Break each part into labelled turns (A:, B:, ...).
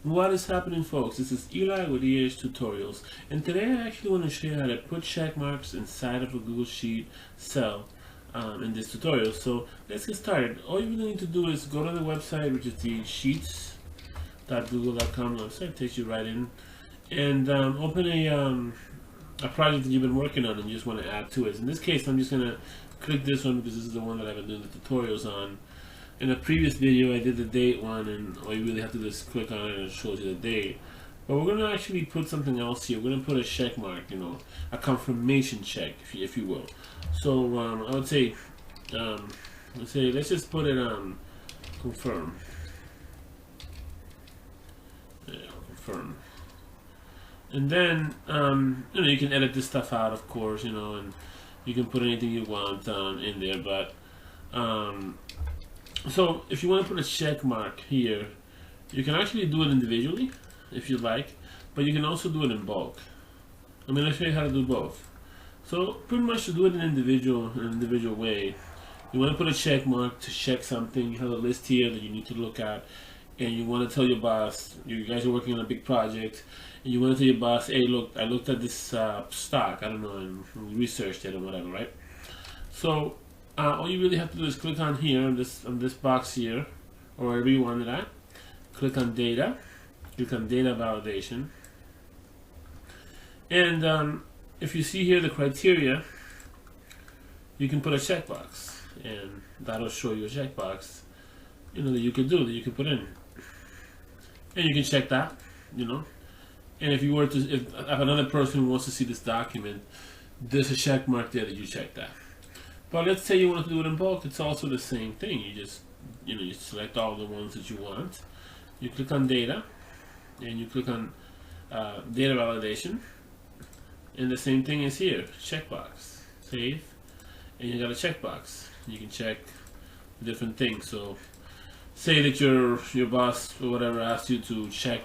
A: What is happening, folks? This is Eli with ehtutorials, and today I actually want to show you how to put check marks inside of a Google Sheet cell in this tutorial. So let's get started. All you really need to do is go to the website, which is the sheets.google.com website. It takes you right in, and open a project that you've been working on and you just want to add to it. In this case, I'm just going to click this one because this is the one that I've been doing the tutorials on. In a previous video I did the date one, and all you really have to do is click on it and it shows you the date. But we're going to actually put something else here. We're going to put a check mark, a confirmation check, if you will. So I would say, let's just put it on confirm. Yeah, confirm. And then you can edit this stuff out, of course, and you can put anything you want in there. But so if you want to put a check mark here, you can actually do it individually if you like, but you can also do it in bulk. I'm going to show you how to do both. So pretty much to do it in an individual way, you want to put a check mark to check something. You have a list here that you need to look at, and you want to tell your boss, you guys are working on a big project, and you want to tell your boss, hey look, I looked at this stock, I don't know, and researched it or whatever, right? So all you really have to do is click on here, on this box here, or wherever you want it at. Click on data, click on data validation, and if you see here the criteria, you can put a checkbox, and that'll show you a checkbox, that you can do, that you can put in, and you can check that, And if you were to, if another person wants to see this document, there's a check mark there that you check that. But let's say you want to do it in bulk, it's also the same thing. You just, you select all the ones that you want. You click on data, and you click on data validation, and the same thing is here, checkbox, save, and you got a checkbox. You can check different things. So say that your boss or whatever asked you to check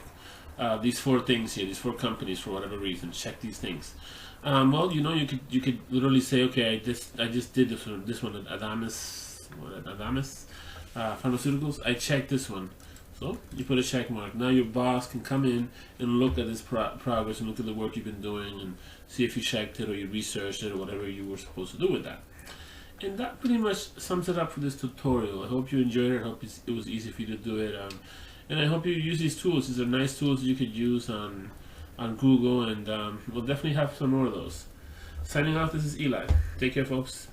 A: these 4 things here, these 4 companies for whatever reason, check these things. Well, you could literally say, okay, I just did this one at Adamas Pharmaceuticals. I checked this one, so you put a check mark. Now your boss can come in and look at this progress and look at the work you've been doing and see if you checked it or you researched it or whatever you were supposed to do with that. And that pretty much sums it up for this tutorial. I hope you enjoyed it. I hope it was easy for you to do it, and I hope you use these tools. These are nice tools you could use on Google, and we'll definitely have some more of those. Signing off, this is Eli. Take care, folks.